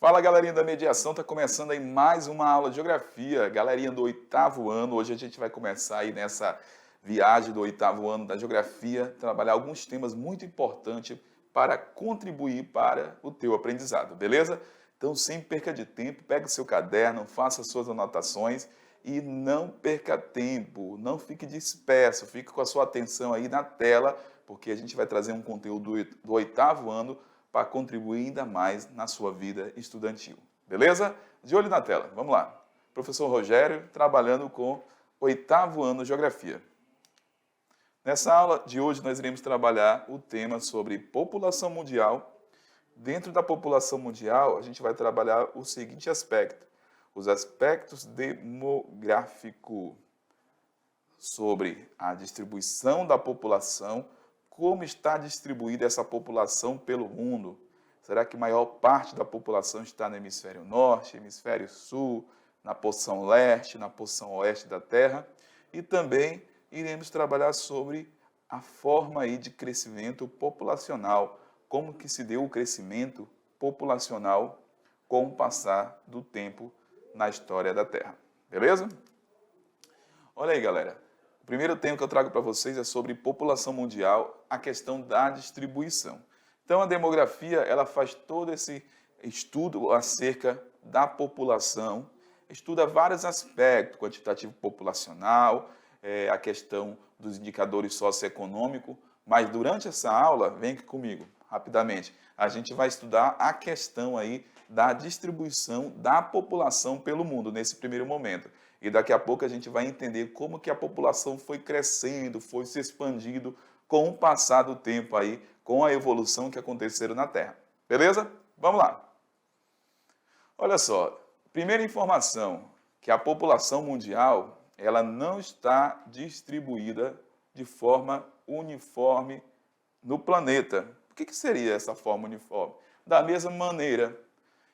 Fala, galerinha da mediação, está começando aí mais uma aula de geografia, galerinha do 8º ano. Hoje a gente vai começar aí nessa viagem do 8º ano da geografia, trabalhar alguns temas muito importantes para contribuir para o teu aprendizado, beleza? Então, sem perca de tempo, pega o seu caderno, faça suas anotações e não perca tempo, não fique disperso, fique com a sua atenção aí na tela, porque a gente vai trazer um conteúdo do 8º ano para contribuir ainda mais na sua vida estudantil. Beleza? De olho na tela. Vamos lá. Professor Rogério, trabalhando com 8º ano de Geografia. Nessa aula de hoje, nós iremos trabalhar o tema sobre população mundial. Dentro da população mundial, a gente vai trabalhar o seguinte aspecto: os aspectos demográficos, sobre a distribuição da população, como está distribuída essa população pelo mundo. Será que a maior parte da população está no hemisfério norte, hemisfério sul, na porção leste, na porção oeste da Terra? E também iremos trabalhar sobre a forma aí de crescimento populacional, como que se deu o crescimento populacional com o passar do tempo na história da Terra. Beleza? Olha aí, galera. O primeiro tema que eu trago para vocês é sobre população mundial, a questão da distribuição. Então, a demografia, ela faz todo esse estudo acerca da população, estuda vários aspectos, quantitativo populacional, a questão dos indicadores socioeconômicos, mas durante essa aula, vem aqui comigo, rapidamente, a gente vai estudar a questão aí da distribuição da população pelo mundo, nesse primeiro momento. E daqui a pouco a gente vai entender como que a população foi crescendo, foi se expandindo com o passar do tempo aí, com a evolução que aconteceram na Terra. Beleza? Vamos lá. Olha só, primeira informação, que a população mundial, ela não está distribuída de forma uniforme no planeta. O que seria essa forma uniforme? Da mesma maneira.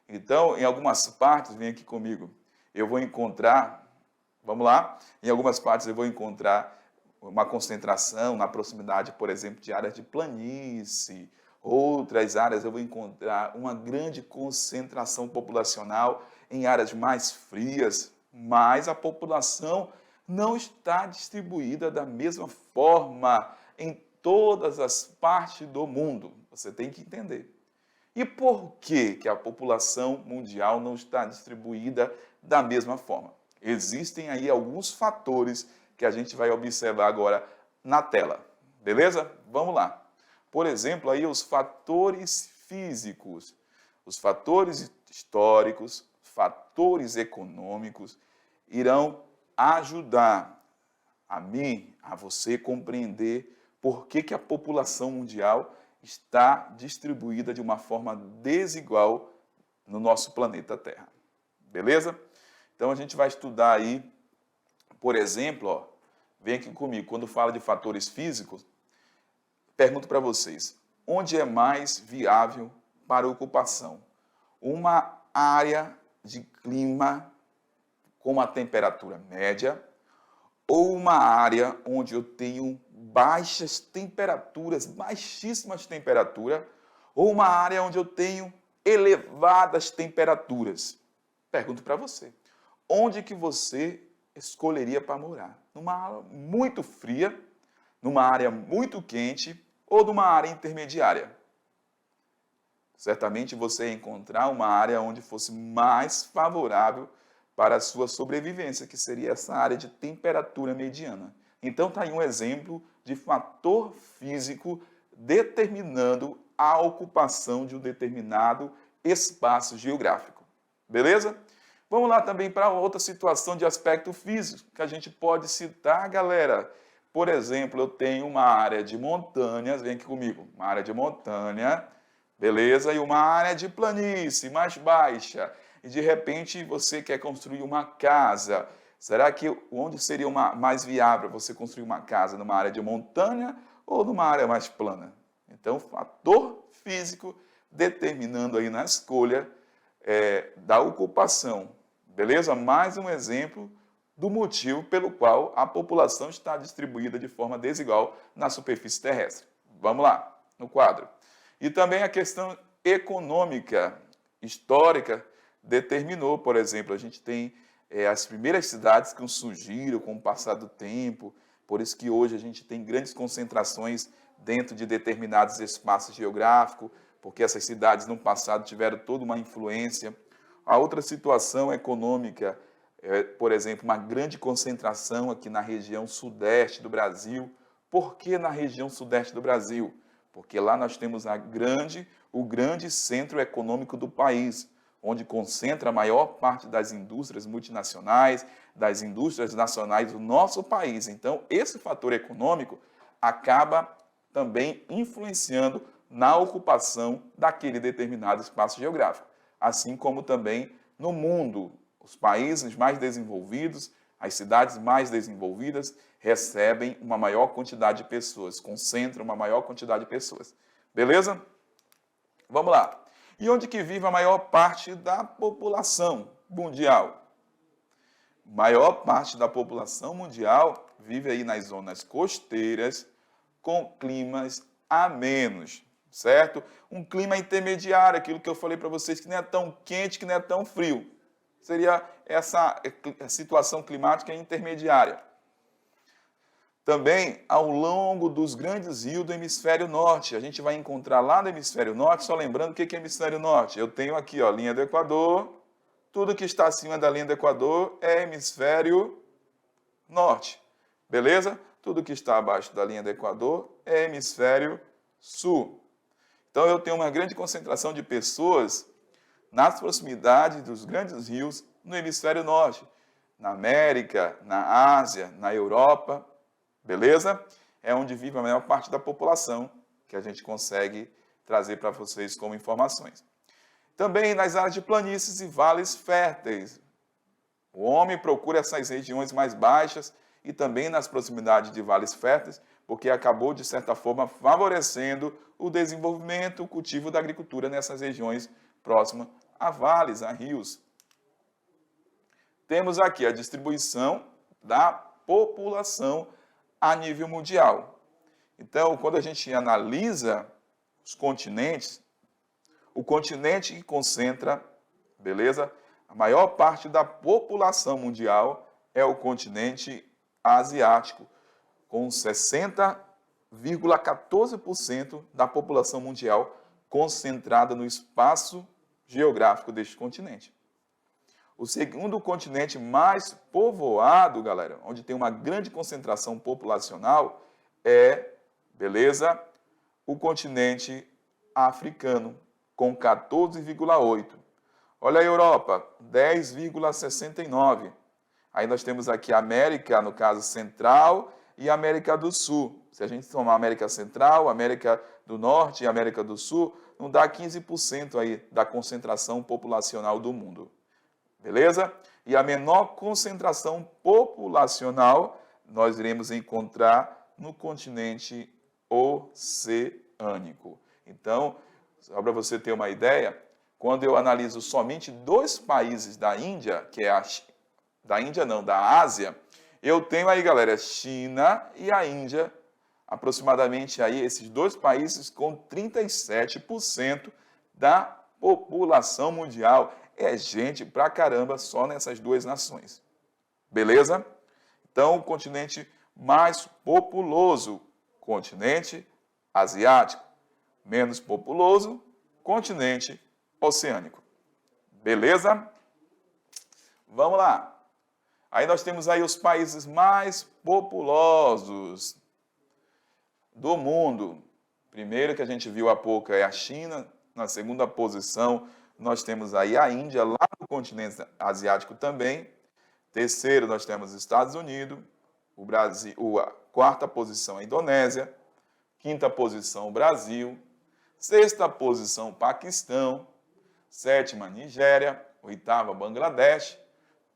Então, em algumas partes, vem aqui comigo, eu vou encontrar, vamos lá, em algumas partes eu vou encontrar uma concentração na proximidade, por exemplo, de áreas de planície. Outras áreas eu vou encontrar uma grande concentração populacional em áreas mais frias, mas a população não está distribuída da mesma forma em todas as partes do mundo. Você tem que entender. E por que a população mundial não está distribuída da mesma forma? Existem aí alguns fatores que a gente vai observar agora na tela. Beleza? Vamos lá. Por exemplo, aí os fatores físicos, os fatores históricos, fatores econômicos irão ajudar a mim, a você compreender por que a população mundial está distribuída de uma forma desigual no nosso planeta Terra. Beleza? Então a gente vai estudar aí, por exemplo, ó, vem aqui comigo, quando fala de fatores físicos, pergunto para vocês, onde é mais viável para ocupação? Uma área de clima com uma temperatura média ou uma área onde eu tenho baixas temperaturas, baixíssimas temperaturas, ou uma área onde eu tenho elevadas temperaturas? Pergunto para você, onde que você escolheria para morar? Numa área muito fria, numa área muito quente ou numa área intermediária? Certamente você ia encontrar uma área onde fosse mais favorável para a sua sobrevivência, que seria essa área de temperatura mediana. Então, está aí um exemplo de fator físico determinando a ocupação de um determinado espaço geográfico. Beleza? Vamos lá também para outra situação de aspecto físico que a gente pode citar, galera. Por exemplo, eu tenho uma área de montanhas, vem aqui comigo, uma área de montanha, beleza? E uma área de planície mais baixa. E de repente você quer construir uma casa. Será que onde seria mais viável você construir uma casa? Numa área de montanha ou numa área mais plana? Então, fator físico determinando aí na escolha da ocupação. Beleza? Mais um exemplo do motivo pelo qual a população está distribuída de forma desigual na superfície terrestre. Vamos lá, no quadro. E também a questão econômica. histórica determinou, por exemplo, a gente tem as primeiras cidades que surgiram com o passar do tempo, por isso que hoje a gente tem grandes concentrações dentro de determinados espaços geográficos, porque essas cidades no passado tiveram toda uma influência. A outra situação econômica, por exemplo, uma grande concentração aqui na região sudeste do Brasil. Por que na região sudeste do Brasil? Porque lá nós temos o grande centro econômico do país, onde concentra a maior parte das indústrias multinacionais, das indústrias nacionais do nosso país. Então, esse fator econômico acaba também influenciando na ocupação daquele determinado espaço geográfico. Assim como também no mundo, os países mais desenvolvidos, as cidades mais desenvolvidas recebem uma maior quantidade de pessoas, concentram uma maior quantidade de pessoas. Beleza? Vamos lá. E onde que vive a maior parte da população mundial? Maior parte da população mundial vive aí nas zonas costeiras, com climas amenos, certo? Um clima intermediário, aquilo que eu falei para vocês, que não é tão quente, que não é tão frio. Seria essa situação climática intermediária. Também, ao longo dos grandes rios do hemisfério norte, a gente vai encontrar lá no hemisfério norte, só lembrando o que é hemisfério norte. Eu tenho aqui, ó, linha do Equador, tudo que está acima da linha do Equador é hemisfério norte, beleza? Tudo que está abaixo da linha do Equador é hemisfério sul. Então, eu tenho uma grande concentração de pessoas nas proximidades dos grandes rios no hemisfério norte, na América, na Ásia, na Europa, beleza? É onde vive a maior parte da população que a gente consegue trazer para vocês como informações. Também nas áreas de planícies e vales férteis. O homem procura essas regiões mais baixas e também nas proximidades de vales férteis, porque acabou, de certa forma, favorecendo o desenvolvimento, o cultivo da agricultura nessas regiões próximas a vales, a rios. Temos aqui a distribuição da população a nível mundial. Então, quando a gente analisa os continentes, o continente que concentra, beleza? A maior parte da população mundial é o continente asiático, com 60,14% da população mundial concentrada no espaço geográfico deste continente. O segundo continente mais povoado, galera, onde tem uma grande concentração populacional, é, beleza, o continente africano, com 14,8%. Olha a Europa, 10,69%. Aí nós temos aqui a América, no caso Central, e a América do Sul. Se a gente tomar a América Central, América do Norte e América do Sul, não dá 15% aí da concentração populacional do mundo. Beleza? E a menor concentração populacional nós iremos encontrar no continente oceânico. Então, só para você ter uma ideia, quando eu analiso somente 2 países da Índia, que é da Ásia, eu tenho aí, galera, China e a Índia, aproximadamente aí esses 2 países com 37% da população mundial. É gente pra caramba só nessas 2 nações. Beleza? Então, o continente mais populoso, continente asiático. Menos populoso, continente oceânico. Beleza? Vamos lá. Aí nós temos aí os países mais populosos do mundo. Primeiro que a gente viu há pouco é a China. Na segunda posição, nós temos aí a Índia, lá no continente asiático também. Terceiro, nós temos os Estados Unidos. O Brasil, a quarta posição, a Indonésia. Quinta posição, o Brasil. Sexta posição, Paquistão. Sétima, Nigéria. Oitava, Bangladesh.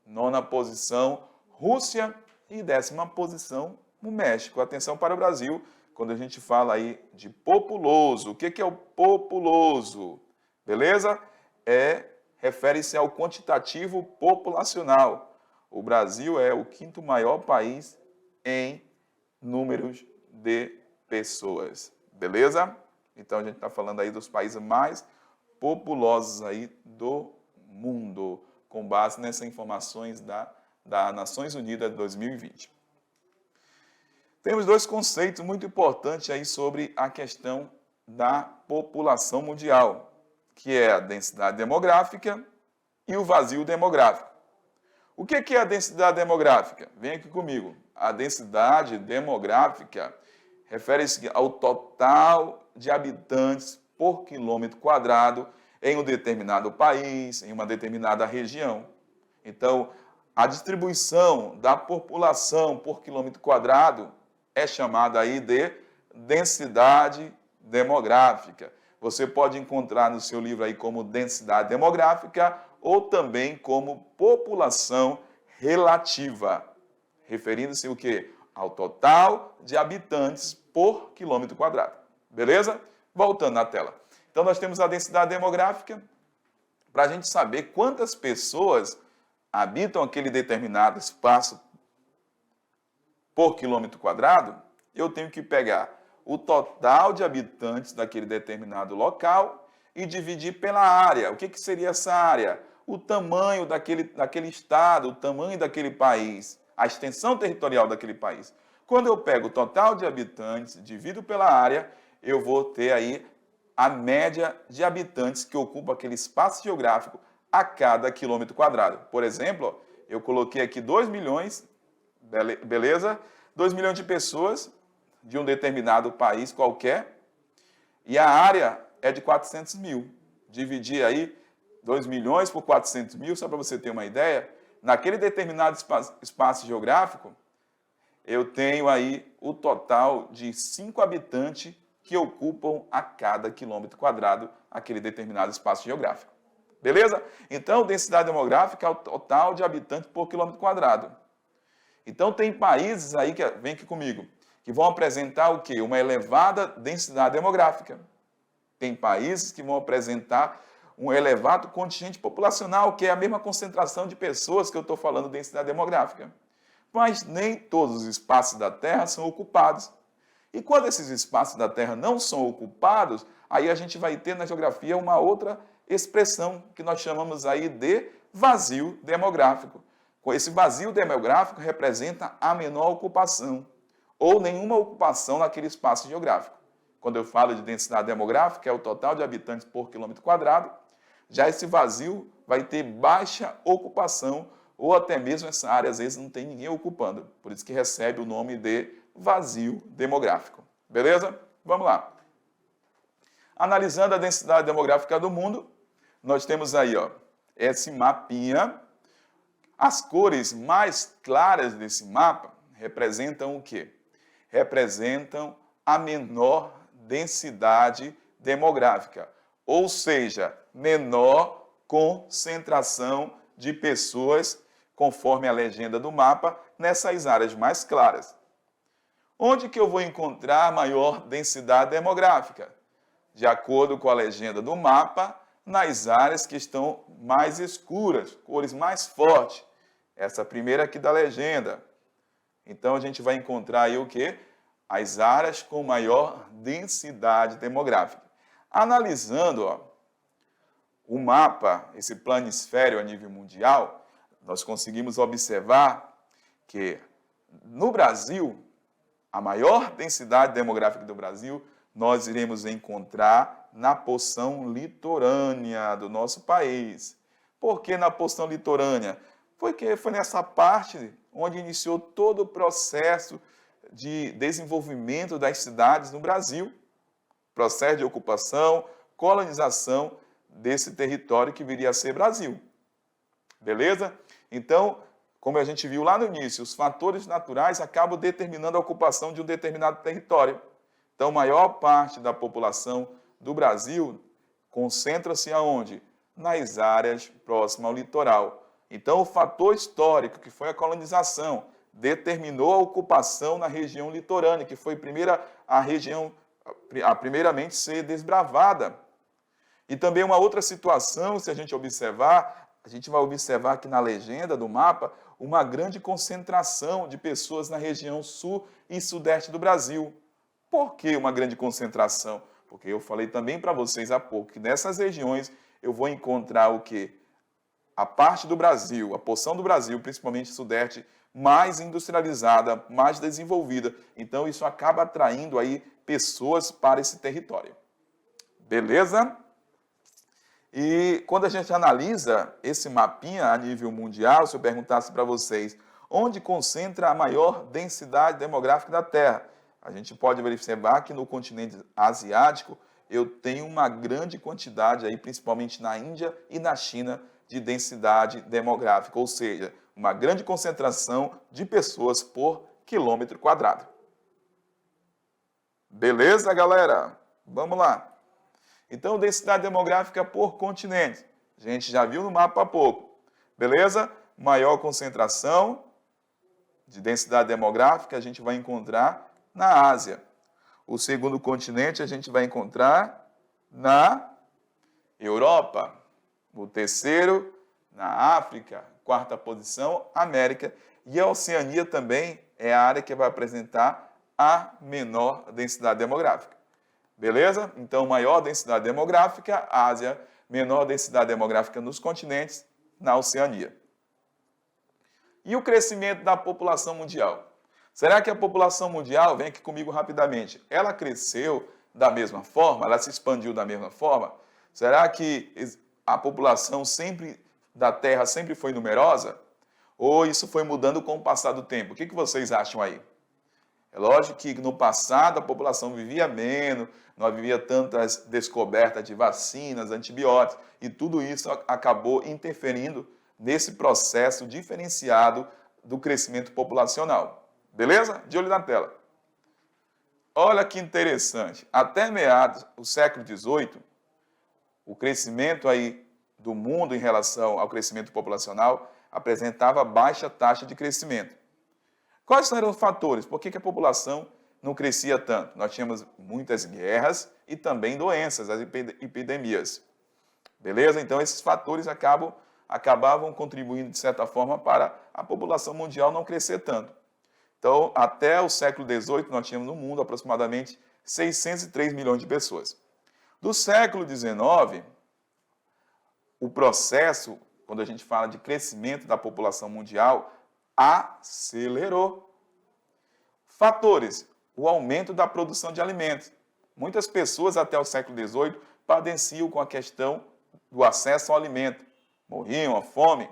Nona posição, Rússia. E 10ª posição, o México. Atenção para o Brasil, quando a gente fala aí de populoso. O que é o populoso? Beleza? Refere-se ao quantitativo populacional. O Brasil é o 5º maior país em números de pessoas. Beleza? Então, a gente está falando aí dos países mais populosos aí do mundo, com base nessas informações da Nações Unidas 2020. Temos dois conceitos muito importantes aí sobre a questão da população mundial, que é a densidade demográfica e o vazio demográfico. O que é a densidade demográfica? Vem aqui comigo. A densidade demográfica refere-se ao total de habitantes por quilômetro quadrado em um determinado país, em uma determinada região. Então, a distribuição da população por quilômetro quadrado é chamada aí de densidade demográfica. Você pode encontrar no seu livro aí como densidade demográfica ou também como população relativa, referindo-se o quê? Ao total de habitantes por quilômetro quadrado. Beleza? Voltando na tela. Então, nós temos a densidade demográfica para a gente saber quantas pessoas habitam aquele determinado espaço por quilômetro quadrado. Eu tenho que pegar o total de habitantes daquele determinado local e dividir pela área. O que seria essa área? O tamanho daquele estado, o tamanho daquele país, a extensão territorial daquele país. Quando eu pego o total de habitantes, divido pela área, eu vou ter aí a média de habitantes que ocupam aquele espaço geográfico a cada quilômetro quadrado. Por exemplo, eu coloquei aqui 2 milhões, beleza? 2 milhões de pessoas de um determinado país qualquer, e a área é de 400 mil. Dividir aí 2 milhões por 400 mil, só para você ter uma ideia, naquele determinado espaço geográfico, eu tenho aí o total de 5 habitantes que ocupam a cada quilômetro quadrado aquele determinado espaço geográfico. Beleza? Então, densidade demográfica é o total de habitantes por quilômetro quadrado. Então, tem países aí, vem aqui comigo, que vão apresentar o quê? Uma elevada densidade demográfica. Tem países que vão apresentar um elevado contingente populacional, que é a mesma concentração de pessoas que eu estou falando de densidade demográfica. Mas nem todos os espaços da Terra são ocupados. E quando esses espaços da Terra não são ocupados, aí a gente vai ter na geografia uma outra expressão que nós chamamos aí de vazio demográfico. Esse vazio demográfico representa a menor ocupação ou nenhuma ocupação naquele espaço geográfico. Quando eu falo de densidade demográfica, é o total de habitantes por quilômetro quadrado. Já esse vazio vai ter baixa ocupação ou até mesmo essa área às vezes não tem ninguém ocupando. Por isso que recebe o nome de vazio demográfico. Beleza? Vamos lá. Analisando a densidade demográfica do mundo, nós temos aí, ó, esse mapinha. As cores mais claras desse mapa representam o quê? Representam a menor densidade demográfica, ou seja, menor concentração de pessoas, conforme a legenda do mapa, nessas áreas mais claras. Onde que eu vou encontrar maior densidade demográfica? De acordo com a legenda do mapa, nas áreas que estão mais escuras, cores mais fortes. Essa primeira aqui da legenda. Então, a gente vai encontrar aí o quê? As áreas com maior densidade demográfica. Analisando, ó, o mapa, esse planisfério a nível mundial, nós conseguimos observar que no Brasil, a maior densidade demográfica do Brasil, nós iremos encontrar na porção litorânea do nosso país. Por que na porção litorânea? Porque foi nessa parte onde iniciou todo o processo de desenvolvimento das cidades no Brasil. Processo de ocupação, colonização desse território que viria a ser Brasil. Beleza? Então, como a gente viu lá no início, os fatores naturais acabam determinando a ocupação de um determinado território. Então, a maior parte da população do Brasil concentra-se aonde? Nas áreas próximas ao litoral. Então, o fator histórico, que foi a colonização, determinou a ocupação na região litorânea, que foi a região a primeiramente ser desbravada. E também uma outra situação, se a gente observar, a gente vai observar aqui na legenda do mapa, uma grande concentração de pessoas na região sul e sudeste do Brasil. Por que uma grande concentração? Porque eu falei também para vocês há pouco que nessas regiões eu vou encontrar o quê? A parte do Brasil, a porção do Brasil, principalmente Sudeste, mais industrializada, mais desenvolvida. Então, isso acaba atraindo aí pessoas para esse território. Beleza? E quando a gente analisa esse mapinha a nível mundial, se eu perguntasse para vocês onde concentra a maior densidade demográfica da Terra, a gente pode verificar que no continente asiático eu tenho uma grande quantidade aí, principalmente na Índia e na China, de densidade demográfica, ou seja, uma grande concentração de pessoas por quilômetro quadrado. Beleza, galera? Vamos lá. Então, densidade demográfica por continente. A gente já viu no mapa há pouco. Beleza? Maior concentração de densidade demográfica a gente vai encontrar na Ásia. O segundo continente a gente vai encontrar na Europa. O terceiro, na África. Quarta posição, América. E a Oceania também é a área que vai apresentar a menor densidade demográfica. Beleza? Então, maior densidade demográfica, Ásia. Menor densidade demográfica nos continentes, na Oceania. E o crescimento da população mundial? Será que a população mundial, vem aqui comigo rapidamente, ela cresceu da mesma forma? Ela se expandiu da mesma forma? Será que a população da Terra sempre foi numerosa? Ou isso foi mudando com o passar do tempo? O que vocês acham aí? É lógico que no passado a população vivia menos, não havia tantas descobertas de vacinas, antibióticos, e tudo isso acabou interferindo nesse processo diferenciado do crescimento populacional. Beleza? De olho na tela. Olha que interessante. Até meados do século XVIII, o crescimento aí do mundo em relação ao crescimento populacional apresentava baixa taxa de crescimento. Quais eram os fatores? Por que a população não crescia tanto? Nós tínhamos muitas guerras e também doenças, as epidemias. Beleza? Então, esses fatores acabavam contribuindo, de certa forma, para a população mundial não crescer tanto. Então, até o século XVIII, nós tínhamos no mundo aproximadamente 603 milhões de pessoas. Do século XIX, o processo, quando a gente fala de crescimento da população mundial, acelerou. Fatores: o aumento da produção de alimentos. Muitas pessoas até o século XVIII padeciam com a questão do acesso ao alimento, morriam à fome.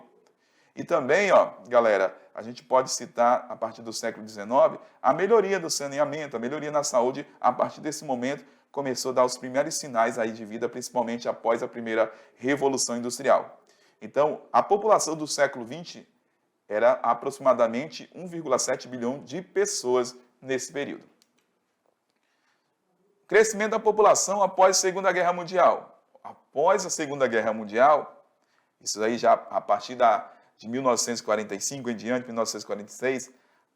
E também, galera, a gente pode citar, a partir do século XIX, a melhoria do saneamento, a melhoria na saúde. A partir desse momento, começou a dar os primeiros sinais aí de vida, principalmente após a primeira Revolução Industrial. Então, a população do século XX era aproximadamente 1,7 bilhão de pessoas nesse período. Crescimento da população após a Segunda Guerra Mundial. Após a Segunda Guerra Mundial, isso aí já a partir de 1945 em diante, 1946,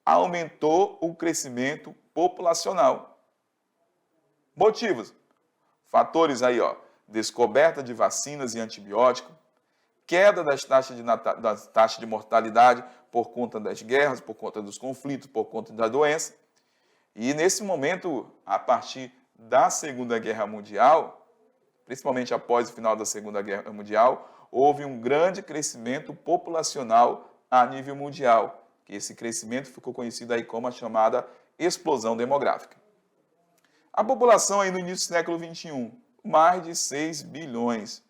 aumentou o crescimento populacional. Motivos: fatores aí, descoberta de vacinas e antibióticos, queda das taxas de mortalidade por conta das guerras, por conta dos conflitos, por conta da doença. E nesse momento, a partir da Segunda Guerra Mundial, principalmente após o final da Segunda Guerra Mundial, houve um grande crescimento populacional a nível mundial, que esse crescimento ficou conhecido aí como a chamada explosão demográfica. A população aí no início do século XXI, mais de 6 bilhões.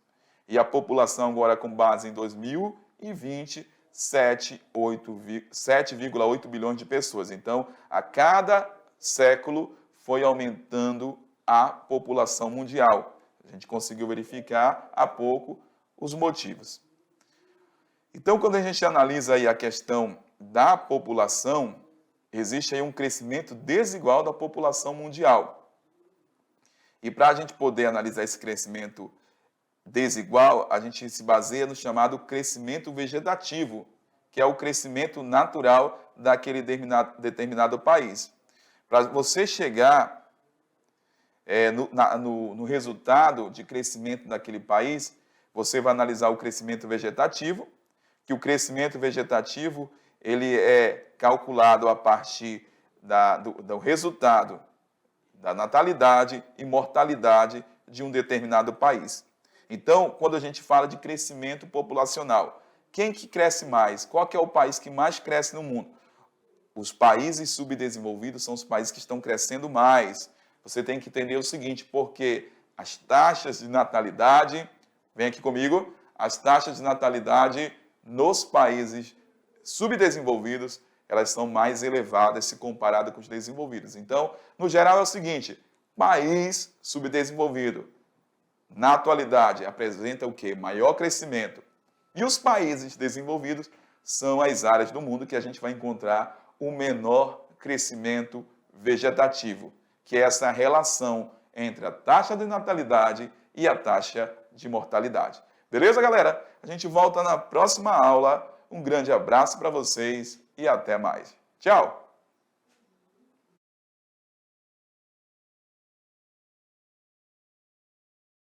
E a população agora com base em 2020, 7,8 bilhões de pessoas. Então, a cada século foi aumentando a população mundial. A gente conseguiu verificar há pouco os motivos. Então, quando a gente analisa aí a questão da população, existe aí um crescimento desigual da população mundial. E para a gente poder analisar esse crescimento desigual, a gente se baseia no chamado crescimento vegetativo, que é o crescimento natural daquele determinado país. Para você chegar no resultado de crescimento daquele país, você vai analisar o crescimento vegetativo, que o crescimento vegetativo ele é calculado a partir do resultado da natalidade e mortalidade de um determinado país. Então, quando a gente fala de crescimento populacional, quem que cresce mais? Qual que é o país que mais cresce no mundo? Os países subdesenvolvidos são os países que estão crescendo mais. Você tem que entender o seguinte, porque as taxas de natalidade, vem aqui comigo, as taxas de natalidade nos países subdesenvolvidos, elas são mais elevadas se comparado com os desenvolvidos. Então, no geral é o seguinte, país subdesenvolvido, na atualidade, apresenta o quê? Maior crescimento. E os países desenvolvidos são as áreas do mundo que a gente vai encontrar o menor crescimento vegetativo, que é essa relação entre a taxa de natalidade e a taxa de mortalidade. Beleza, galera? A gente volta na próxima aula. Um grande abraço para vocês e até mais. Tchau!